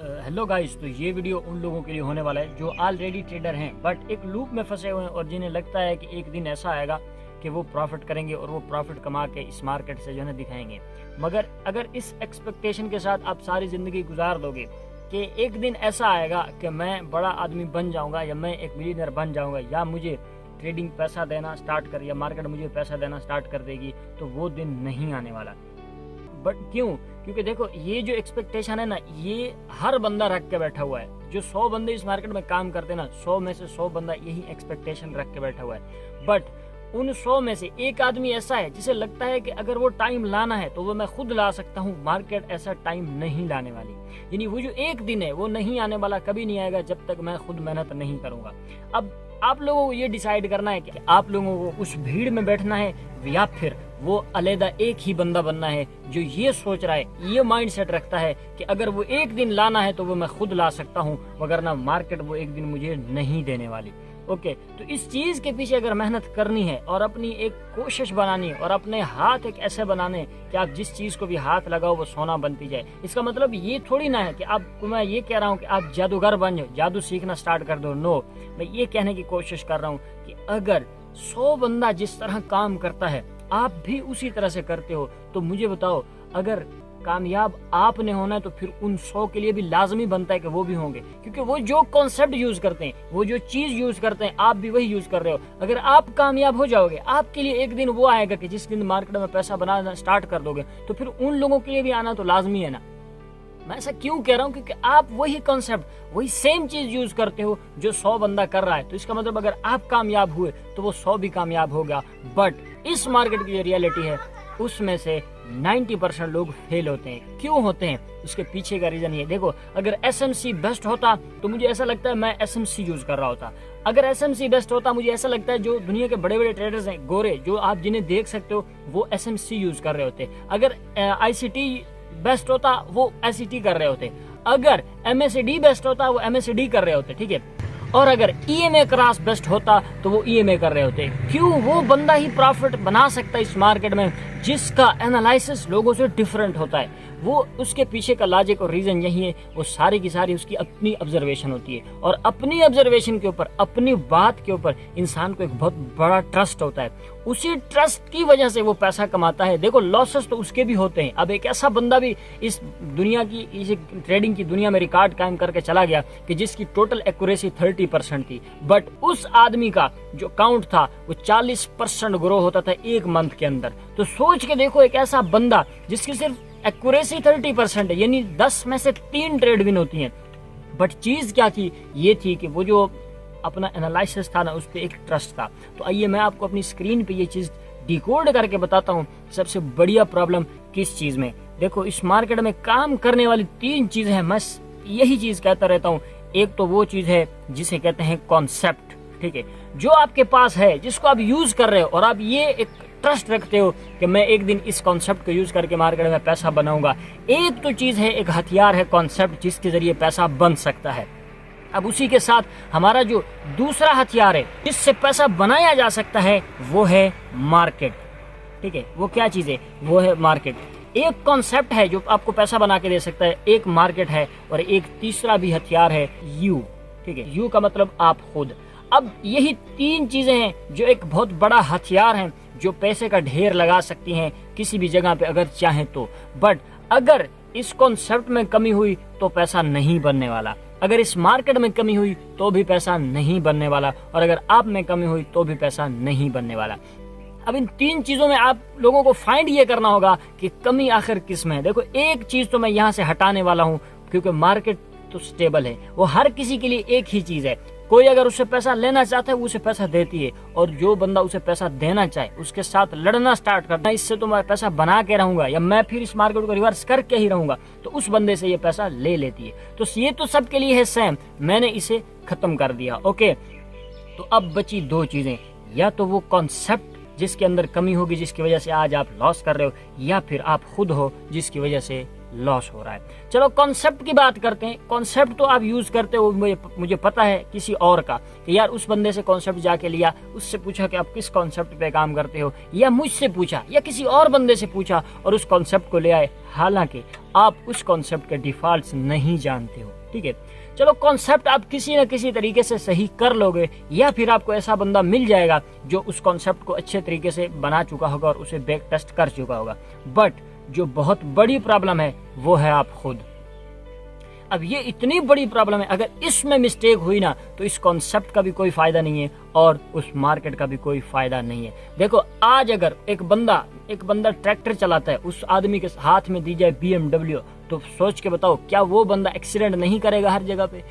Hello guys, तो ये video उन लोगों के लिए होने वाला है जो ऑलरेडी ट्रेडर हैं बट एक लूप में फंसे हुए हैं और जिन्हें लगता है कि एक दिन ऐसा आएगा कि वो प्रॉफिट करेंगे और वो प्रॉफिट कमा के इस मार्केट से जो है दिखाएंगे। मगर अगर इस एक्सपेक्टेशन के साथ आप सारी ज़िंदगी गुजार दोगे कि एक दिन ऐसा आएगा कि मैं बड़ा आदमी बन जाऊंगा या मैं एक मिलियनर बन जाऊंगा या मुझे ट्रेडिंग पैसा देना स्टार्ट कर या मार्केट मुझे पैसा देना स्टार्ट कर देगी, तो वो दिन नहीं आने वाला। बट क्यों? क्योंकि देखो, ये जो एक्सपेक्टेशन है ना, ये हर बंदा रख के बैठा हुआ है। जो 100 बंदे इस मार्केट में काम करते हैं ना, 100 में से 100 बंदा यही एक्सपेक्टेशन रख के बैठा हुआ है। बट उन 100 में से एक आदमी ऐसा है जिसे लगता है कि अगर वो टाइम लाना है तो वो मैं खुद ला सकता हूँ, मार्केट ऐसा टाइम नहीं लाने वाली। यानी वो जो एक दिन है वो नहीं आने वाला, कभी नहीं आएगा जब तक मैं खुद मेहनत नहीं करूंगा। अब आप लोगों को ये डिसाइड करना है कि आप लोगों को उस भीड़ में बैठना है या फिर वो अलग एक ही बंदा बनना है जो ये सोच रहा है, ये माइंड सेट रखता है कि अगर वो एक दिन लाना है तो वो मैं खुद ला सकता हूँ, वगरना मार्केट वो एक दिन मुझे नहीं देने वाली। ओके, तो इस चीज के पीछे अगर मेहनत करनी है और अपनी एक कोशिश बनानी है और अपने हाथ एक ऐसे बनाने कि आप जिस चीज को भी हाथ लगाओ वो सोना बनती जाए। इसका मतलब ये थोड़ी ना है कि आपको मैं ये कह रहा हूँ कि आप जादूगर बन जाओ, जादू सीखना स्टार्ट कर दो। नो, मैं ये कहने की कोशिश कर रहा हूँ कि अगर 100 बंदा जिस तरह काम करता है आप भी उसी तरह से करते हो, तो मुझे बताओ, अगर कामयाब आपने होना है तो फिर उन 100 के लिए भी लाजमी बनता है कि वो भी होंगे, क्योंकि वो जो कॉन्सेप्ट यूज करते हैं, वो जो चीज यूज करते हैं, आप भी वही यूज कर रहे हो। अगर आप कामयाब हो जाओगे, आपके लिए एक दिन वो आएगा कि जिस दिन मार्केट में पैसा बनाना स्टार्ट कर दोगे, तो फिर उन लोगों के लिए भी आना तो लाजमी है ना। मैं ऐसा क्यों कह रहा हूँ? क्योंकि आप वही कॉन्सेप्ट, वही सेम चीज यूज करते हो जो 100 बंदा कर रहा है। तो इसका मतलब अगर आप कामयाब हुए तो वो 100 भी कामयाब होगा। बट इस मार्केट की जो रियलिटी है उसमें से 90% लोग फेल होते हैं। क्यों होते हैं? उसके पीछे का रीजन ये देखो, अगर SMC बेस्ट होता तो मुझे ऐसा लगता है मैं SMC यूज कर रहा होता। अगर SMC बेस्ट होता, मुझे ऐसा लगता है जो दुनिया के बड़े बड़े ट्रेडर्स हैं, गोरे, जो आप जिन्हें देख सकते हो, वो SMC यूज कर रहे होते। अगर ICT बेस्ट होता वो ICT कर रहे होते। अगर MACD बेस्ट होता वो MACD कर रहे होते, ठीक है। और अगर EMA क्रॉस बेस्ट होता तो वो EMA कर रहे होते। क्यों? वो बंदा ही प्रॉफिट बना सकता है इस मार्केट में जिसका एनालिसिस लोगों से डिफरेंट होता है। वो उसके पीछे का लॉजिक और रीजन यही है, वो सारी की सारी उसकी अपनी ऑब्जर्वेशन होती है और अपनी ऑब्जर्वेशन के ऊपर, अपनी बात के ऊपर इंसान को एक बहुत बड़ा ट्रस्ट होता है। उसी ट्रस्ट की वजह से वो पैसा कमाता है। देखो, लॉसेस तो उसके भी होते हैं। अब एक ऐसा बंदा भी इस दुनिया की, इस ट्रेडिंग की दुनिया में रिकॉर्ड कायम करके चला गया कि जिसकी टोटल एक्यूरेसी 30% थी, बट उस आदमी का जो काउंट था वो 40% ग्रो होता था एक मंथ के अंदर। तो सोच के देखो, एक ऐसा बंदा जिसकी सिर्फ एक्यूरेसी 30% है, यानी 10 में से 3 ट्रेड विन होती हैं, बट चीज क्या थी? ये थी कि वो जो अपना एनालिसिस था ना, उस पर एक ट्रस्ट था। तो आइए मैं आपको अपनी स्क्रीन पे ये चीज डिकोड करके बताता हूँ सबसे बढ़िया प्रॉब्लम किस चीज में। देखो, इस मार्केट में काम करने वाली 3 चीजें हैं, मैं यही चीज कहता रहता हूँ। एक तो वो चीज है जिसे कहते हैं कॉन्सेप्ट, ठीक है, जो आपके पास है, जिसको आप यूज कर रहे हो और आप ये एक ट्रस्ट रखते हो कि मैं एक दिन इस कॉन्सेप्ट को यूज करके मार्केट में पैसा बनाऊंगा। एक तो चीज है, एक हथियार है कॉन्सेप्ट, जिसके जरिए पैसा बन सकता है। अब उसी के साथ हमारा जो दूसरा हथियार है जिससे पैसा बनाया जा सकता है, वो है मार्केट, ठीक है। वो क्या चीज है? वो है मार्केट। एक कॉन्सेप्ट है जो आपको पैसा बना के दे सकता है, एक मार्केट है, और एक तीसरा भी हथियार है, यू, ठीक है। यू का मतलब आप खुद। अब यही 3 चीजें हैं जो एक बहुत बड़ा हथियार हैं जो पैसे का ढेर लगा सकती हैं किसी भी जगह पे अगर चाहें तो। बट अगर इस कॉन्सेप्ट में कमी हुई तो पैसा नहीं बनने वाला, अगर इस मार्केट में कमी हुई तो भी पैसा नहीं बनने वाला, और अगर आप में कमी हुई तो भी पैसा नहीं बनने वाला। अब इन 3 चीजों में आप लोगों को फाइंड ये करना होगा कि कमी आखिर किस में है। देखो, एक चीज तो मैं यहाँ से हटाने वाला हूँ, क्योंकि मार्केट तो स्टेबल है, वो हर किसी के लिए एक ही चीज है। कोई अगर उससे पैसा लेना चाहता है वो उसे पैसा देती है, और जो बंदा उसे पैसा देना चाहे उसके साथ लड़ना स्टार्ट करना, इससे तो मैं पैसा बना के रहूंगा या मैं फिर इस मार्केट को रिवर्स करके ही रहूंगा, तो उस बंदे से ये पैसा ले लेती है। तो ये तो सबके लिए है सेम, मैंने इसे खत्म कर दिया। ओके, तो अब बची 2 चीजें, या तो वो कॉन्सेप्ट जिसके अंदर कमी होगी जिसकी वजह से आज आप लॉस कर रहे हो, या फिर आप खुद हो जिसकी वजह से लॉस हो रहा है। चलो कॉन्सेप्ट की बात करते हैं। कॉन्सेप्ट तो आप यूज करते हो, मुझे पता है किसी और का, कि यार उस बंदे से कॉन्सेप्ट जाके लिया, उससे पूछा कि आप किस कॉन्सेप्ट पे काम करते हो, या मुझसे पूछा या किसी और बंदे से पूछा और उस कॉन्सेप्ट को ले आए, हालांकि आप उस कॉन्सेप्ट के डिफॉल्ट्स नहीं जानते हो। ठीक है, चलो कॉन्सेप्ट आप किसी न किसी तरीके से सही कर लोगे, या फिर आपको ऐसा बंदा मिल जाएगा जो उस कॉन्सेप्ट को अच्छे तरीके से बना चुका होगा और उसे बैक टेस्ट कर चुका होगा। बट जो बहुत बड़ी प्रॉब्लम है वो है आप खुद। अब ये इतनी बड़ी प्रॉब्लम है, अगर इसमें मिस्टेक हुई ना तो इस कॉन्सेप्ट का भी कोई फायदा नहीं है और उस मार्केट का भी कोई फायदा नहीं है। देखो आज अगर एक बंदा ट्रैक्टर चलाता है, उस आदमी के हाथ में दी जाए BMW, तो सोच के बताओ क्या वो बंदा एक्सीडेंट नहीं करेगा हर जगह पे?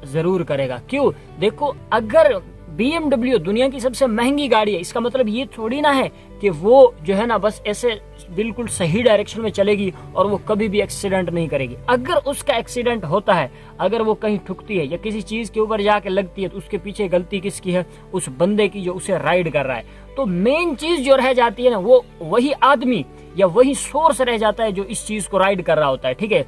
जरूर करेगा। क्यों? देखो अगर BMW दुनिया की सबसे महंगी गाड़ी है, इसका मतलब ये थोड़ी ना है कि वो जो है ना बस ऐसे बिल्कुल सही डायरेक्शन में चलेगी और वो कभी भी एक्सीडेंट नहीं करेगी। अगर उसका एक्सीडेंट होता है, अगर वो कहीं ठुकती है या किसी चीज के ऊपर जाके लगती है, तो उसके पीछे गलती किसकी है? उस बंदे की जो उसे राइड कर रहा है। तो मेन चीज जो रह जाती है ना, वो वही आदमी या वही सोर्स रह जाता है जो इस चीज को राइड कर रहा होता है। ठीक है,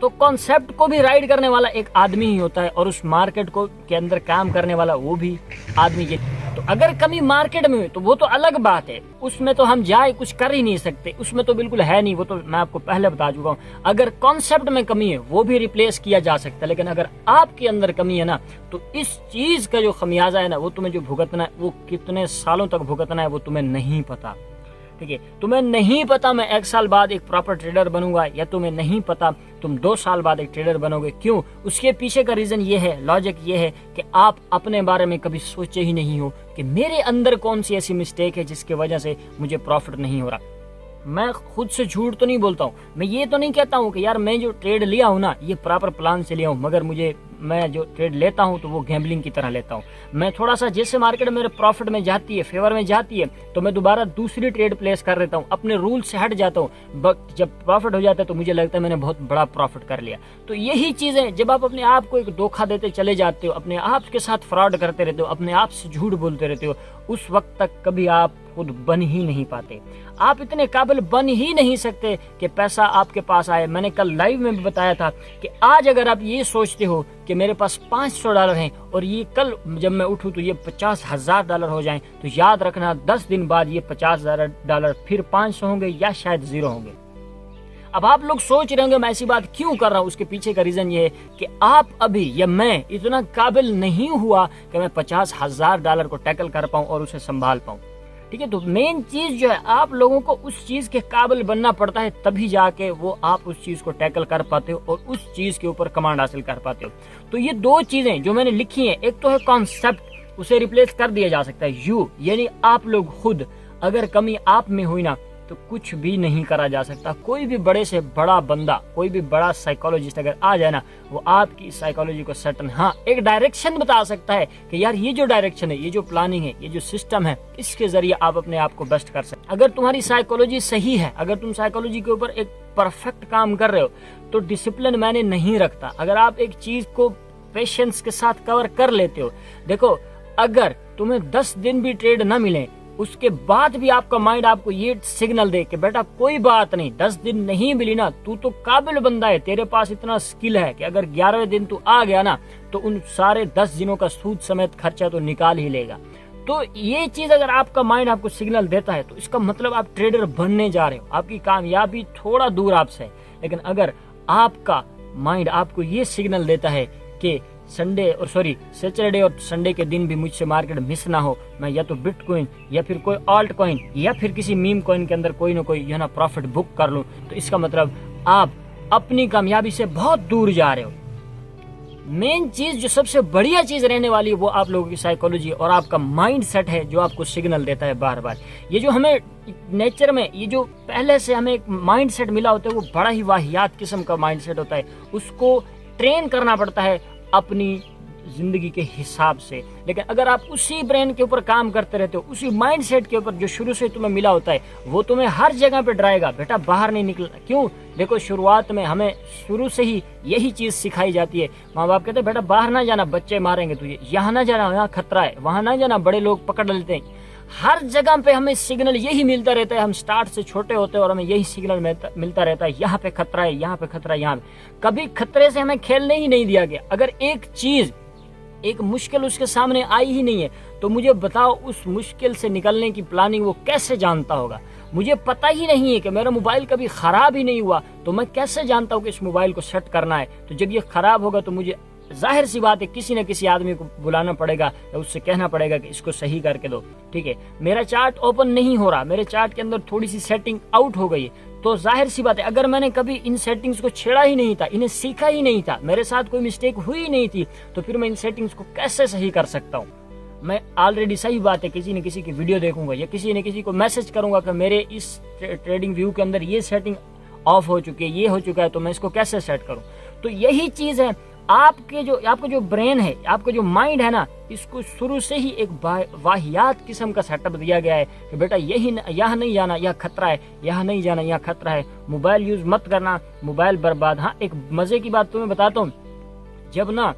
तो कॉन्सेप्ट को भी राइड करने वाला एक आदमी ही होता है और उस मार्केट को के अंदर काम करने वाला वो भी आदमी है। तो अगर कमी मार्केट में हुई तो वो तो अलग बात है, उसमें तो हम जाए कुछ कर ही नहीं सकते, उसमें तो बिल्कुल है नहीं, वो तो मैं आपको पहले बता चुका हूँ। अगर कॉन्सेप्ट में कमी है वो भी रिप्लेस किया जा सकता है, लेकिन अगर आपके अंदर कमी है ना, तो इस चीज का जो खमियाजा है ना, वो तुम्हें जो भुगतना है, वो कितने सालों तक भुगतना है वो तुम्हें नहीं पता। ठीक है, तुम्हें नहीं पता मैं 1 साल बाद एक प्रॉपर ट्रेडर बनूंगा, या तुम्हें नहीं पता तुम 2 साल बाद एक ट्रेडर बनोगे। क्यों? उसके पीछे का रीजन ये है, लॉजिक ये है कि आप अपने बारे में कभी सोचे ही नहीं हो कि मेरे अंदर कौन सी ऐसी मिस्टेक है जिसकी वजह से मुझे प्रॉफिट नहीं हो रहा। मैं खुद से झूठ तो नहीं बोलता हूँ, मैं ये तो नहीं कहता हूँ कि यार मैं जो ट्रेड लिया हूँ ना ये प्रॉपर प्लान से लिया हूँ, मगर मैं जो ट्रेड लेता हूँ तो वो गैम्बलिंग की तरह लेता हूँ। मैं थोड़ा सा जैसे मार्केट मेरे प्रॉफिट में जाती है, फेवर में जाती है, तो मैं दोबारा दूसरी ट्रेड प्लेस कर लेता हूँ, अपने रूल से हट जाता हूँ। बट जब प्रॉफिट हो जाता है तो मुझे लगता है मैंने बहुत बड़ा प्रॉफिट कर लिया। तो यही चीजें, जब आप अपने आप को एक धोखा देते चले जाते हो, अपने आप के साथ फ्रॉड करते रहते हो, अपने आप से झूठ बोलते रहते हो, उस वक्त तक कभी आप खुद बन ही नहीं पाते। आप इतने काबिल बन ही नहीं सकते कि पैसा आपके पास आए। मैंने कल लाइव में भी बताया था कि आज अगर आप ये सोचते हो कि मेरे पास $500 हैं और ये कल जब मैं उठूं तो ये $50,000 हो जाएं, तो याद रखना 10 दिन बाद ये $50,000 फिर 500 होंगे या शायद 0 होंगे। अब आप लोग सोच रहे होंगे मैं ऐसी बात क्यों कर रहा हूँ, उसके पीछे का रीजन ये है कि आप अभी या मैं इतना काबिल नहीं हुआ कि मैं $50,000 को टैकल कर पाऊं और उसे संभाल पाऊं। ठीक है, तो मेन चीज जो है, आप लोगों को उस चीज के काबिल बनना पड़ता है, तभी जाके वो आप उस चीज को टैकल कर पाते हो और उस चीज के ऊपर कमांड हासिल कर पाते हो। तो ये 2 चीजें जो मैंने लिखी हैं, एक तो है कॉन्सेप्ट, उसे रिप्लेस कर दिया जा सकता है, यू यानी आप लोग खुद। अगर कमी आप में हुई ना तो कुछ भी नहीं करा जा सकता। कोई भी बड़े से बड़ा बंदा, कोई भी बड़ा साइकोलॉजिस्ट अगर आ जाए ना, वो आपकी साइकोलॉजी को सर्टन एक डायरेक्शन बता सकता है कि यार ये जो डायरेक्शन है, ये जो प्लानिंग है, ये जो सिस्टम है, इसके जरिए आप अपने आप को बेस्ट कर सकते। अगर तुम्हारी साइकोलॉजी सही है, अगर तुम साइकोलॉजी के ऊपर एक परफेक्ट काम कर रहे हो, तो डिसिप्लिन मैंने नहीं रखता। अगर आप एक चीज को पेशेंस के साथ कवर कर लेते हो, देखो अगर तुम्हें 10 दिन भी ट्रेड ना मिले, उसके बाद भी आपका माइंड आपको ये सिग्नल दे कि बेटा कोई बात नहीं, 10 दिन नहीं मिली ना, तू तो काबिल बंदा है, तेरे पास इतना स्किल है कि अगर 11वें दिन तू आ गया ना तो उन सारे 10 दिनों का सूद समेत खर्चा तो निकाल ही लेगा। तो ये चीज अगर आपका माइंड आपको सिग्नल देता है तो इसका मतलब आप ट्रेडर बनने जा रहे हो, आपकी कामयाबी थोड़ा दूर आपसे है। लेकिन अगर आपका माइंड आपको ये सिग्नल देता है कि सैटरडे और संडे के दिन भी मुझसे मार्केट मिस ना हो, मैं या तो बिटकॉइन या फिर कोई ऑल्ट कॉइन या फिर किसी मीम कॉइन के अंदर कोई ना कोई ना प्रॉफिट बुक कर लूं, तो इसका मतलब आप अपनी कामयाबी से बहुत दूर जा रहे हो। मेन चीज जो सबसे बढ़िया चीज रहने वाली है वो आप लोगों की साइकोलॉजी और आपका माइंड सेट है, जो आपको सिग्नल देता है बार बार। ये जो हमें नेचर में ये जो पहले से हमें एक माइंड सेट मिला होता है, वो बड़ा ही वाहियात किस्म का माइंड सेट होता है, उसको ट्रेन करना पड़ता है अपनी जिंदगी के हिसाब से। लेकिन अगर आप उसी ब्रेन के ऊपर काम करते रहते हो, उसी माइंड सेट के ऊपर जो शुरू से तुम्हें मिला होता है, वो तुम्हें हर जगह पे डराएगा, बेटा बाहर नहीं निकलना। क्यों? देखो शुरुआत में हमें शुरू से ही यही चीज सिखाई जाती है। माँ बाप कहते हैं बेटा बाहर ना जाना, बच्चे मारेंगे तुझे, यहाँ ना जाना, यहाँ खतरा है, वहां ना जाना, बड़े लोग पकड़ लेते हैं। ہر جگہ پہ ہمیں سگنل یہی ملتا رہتا ہے. ہم سٹارٹ سے چھوٹے ہوتے ہیں اور ہمیں یہی سگنل ملتا رہتا ہے, یہاں پہ خطرہ ہے, یہاں پہ خطرہ ہے, یہاں پہ. کبھی خطرے سے ہمیں کھیلنے ہی نہیں دیا گیا. اگر ایک چیز, ایک مشکل اس کے سامنے آئی ہی نہیں ہے تو مجھے بتاؤ اس مشکل سے نکلنے کی پلاننگ وہ کیسے جانتا ہوگا. مجھے پتہ ہی نہیں ہے کہ میرا موبائل کبھی خراب ہی نہیں ہوا تو میں کیسے جانتا ہوں کہ اس موبائل کو سیٹ کرنا ہے. تو جب یہ خراب ہوگا تو مجھے ظاہر سی بات ہے کسی نہ کسی آدمی کو بلانا پڑے گا یا اس سے کہنا پڑے گا کہ اس کو صحیح کر کے دو. ٹھیک ہے, میرا چارٹ اوپن نہیں ہو رہا, میرے چارٹ کے اندر تھوڑی سی سیٹنگ آؤٹ ہو گئی ہے, تو ظاہر سی بات ہے اگر میں نے کبھی ان سیٹنگز کو چھیڑا ہی نہیں تھا, انہیں سیکھا ہی نہیں تھا, میرے ساتھ کوئی مسٹیک ہوئی نہیں تھی, تو پھر میں ان سیٹنگز کو کیسے صحیح کر سکتا ہوں. میں آلریڈی صحیح بات ہے کسی نہ کسی کی ویڈیو دیکھوں گا یا کسی نہ کسی کو میسج کروں گا کہ میرے اس ٹریڈنگ ویو کے اندر یہ سیٹنگ آف ہو چکی ہے, یہ ہو چکا ہے, تو میں اس کو کیسے سیٹ کروں. تو یہی چیز ہے, آپ کا جو برین ہے, آپ کا جو مائنڈ ہے نا, اس کو شروع سے ہی ایک واہیات قسم کا سیٹ اپ دیا گیا ہے کہ بیٹا یہاں نہیں جانا, یہاں خطرہ ہے, یہاں نہیں جانا, یہاں خطرہ ہے, موبائل یوز مت کرنا, موبائل برباد. ہاں, ایک مزے کی بات تمہیں بتاتا ہوں, جب نا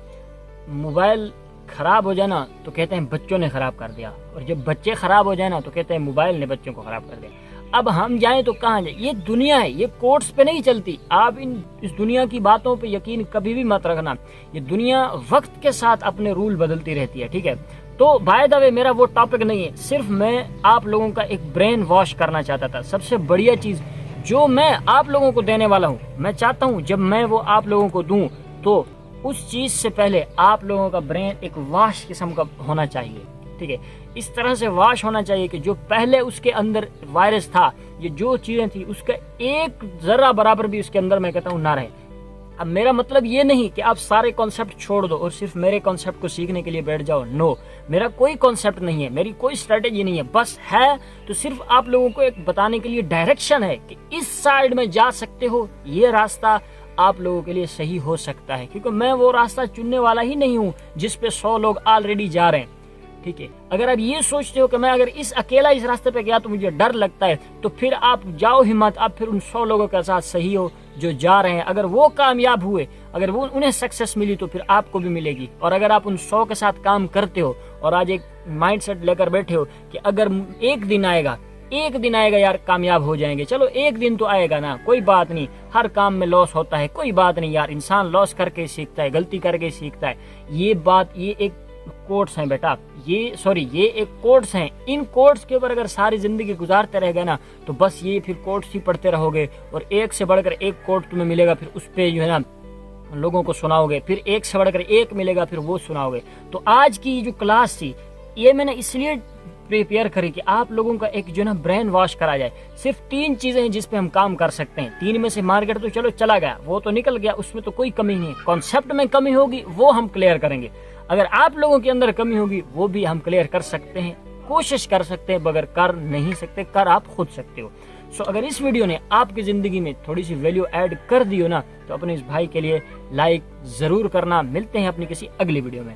موبائل خراب ہو جانا تو کہتے ہیں بچوں نے خراب کر دیا, اور جب بچے خراب ہو جائے نا تو کہتے ہیں موبائل نے بچوں کو خراب کر دیا. اب ہم جائیں تو کہاں جائیں؟ یہ دنیا ہے, یہ کوٹس پہ نہیں چلتی. آپ اس دنیا کی باتوں پہ یقین کبھی بھی مت رکھنا. یہ دنیا وقت کے ساتھ اپنے رول بدلتی رہتی ہے. ٹھیک ہے, تو بائی دا وے میرا وہ ٹاپک نہیں ہے, صرف میں آپ لوگوں کا ایک برین واش کرنا چاہتا تھا. سب سے بڑھیا چیز جو میں آپ لوگوں کو دینے والا ہوں, میں چاہتا ہوں جب میں وہ آپ لوگوں کو دوں تو اس چیز سے پہلے آپ لوگوں کا برین ایک واش قسم کا ہونا چاہیے. ٹھیک ہے, اس طرح سے واش ہونا چاہیے کہ جو پہلے اس کے اندر وائرس تھا, یہ جو چیزیں تھی, اس کا ایک ذرہ برابر بھی اس کے اندر میں کہتا ہوں نہ رہے. اب میرا مطلب یہ نہیں کہ آپ سارے کانسیپٹ چھوڑ دو اور صرف میرے کانسیپٹ کو سیکھنے کے لیے بیٹھ جاؤ. نو, میرا کوئی کانسیپٹ نہیں ہے, میری کوئی اسٹریٹجی نہیں ہے, بس ہے تو صرف آپ لوگوں کو ایک بتانے کے لیے ڈائریکشن ہے کہ اس سائیڈ میں جا سکتے ہو, یہ راستہ آپ لوگوں کے لیے صحیح ہو سکتا ہے. کیونکہ میں وہ راستہ چننے والا ہی نہیں ہوں جس پہ 100 لوگ آلریڈی جا رہے ہیں. ٹھیک ہے, اگر آپ یہ سوچتے ہو کہ میں اگر اکیلا اس راستے پہ گیا تو مجھے ڈر لگتا ہے, تو پھر آپ جاؤ ہمت, آپ پھر ان 100 لوگوں کے ساتھ صحیح ہو جو جا رہے ہیں. اگر وہ کامیاب ہوئے, اگر وہ انہیں سکسیس ملی تو پھر آپ کو بھی ملے گی. اور اگر آپ ان 100 کے ساتھ کام کرتے ہو اور آج ایک مائنڈ سیٹ لے کر بیٹھے ہو کہ اگر ایک دن آئے گا یار کامیاب ہو جائیں گے, چلو ایک دن تو آئے گا نا, کوئی بات نہیں, ہر کام میں لاس ہوتا ہے, کوئی بات نہیں یار, انسان لاس کر کے سیکھتا ہے, غلطی کر کے سیکھتا ہے. یہ ایک کوٹس ہیں بیٹا, یہ ایک کوٹس ہیں. ان کوٹس کے اوپر اگر ساری زندگی گزارتے رہ گئے نا تو بس یہ پھر کوٹس ہی پڑھتے رہو گے, اور ایک سے بڑھ کر ایک کوٹ تمہیں ملے گا, پھر اس پہ جو ہے نا لوگوں کو سناؤ گے, پھر ایک سے بڑھ کر ایک ملے گا, پھر وہ سناؤ گے. تو آج کی جو کلاس تھی یہ میں نے اس لیے پریپیئر کری کہ آپ لوگوں کا ایک جو نا برین واش کرا جائے. صرف 3 چیزیں ہیں جس پہ ہم کام کر سکتے ہیں. 3 میں سے مارکیٹ تو چلو چلا گیا, وہ تو نکل گیا, اس میں تو کوئی کمی نہیں ہے. کانسیپٹ میں کمی ہوگی وہ ہم کلیئر کریں گے. اگر آپ لوگوں کے اندر کمی ہوگی وہ بھی ہم کلیئر کر سکتے ہیں, کوشش کر سکتے ہیں, مگر کر نہیں سکتے, کر آپ خود سکتے ہو. اگر اس ویڈیو نے آپ کی زندگی میں تھوڑی سی ویلیو ایڈ کر دی ہو نا تو اپنے اس بھائی کے لیے لائک ضرور کرنا. ملتے ہیں اپنی کسی اگلی ویڈیو میں.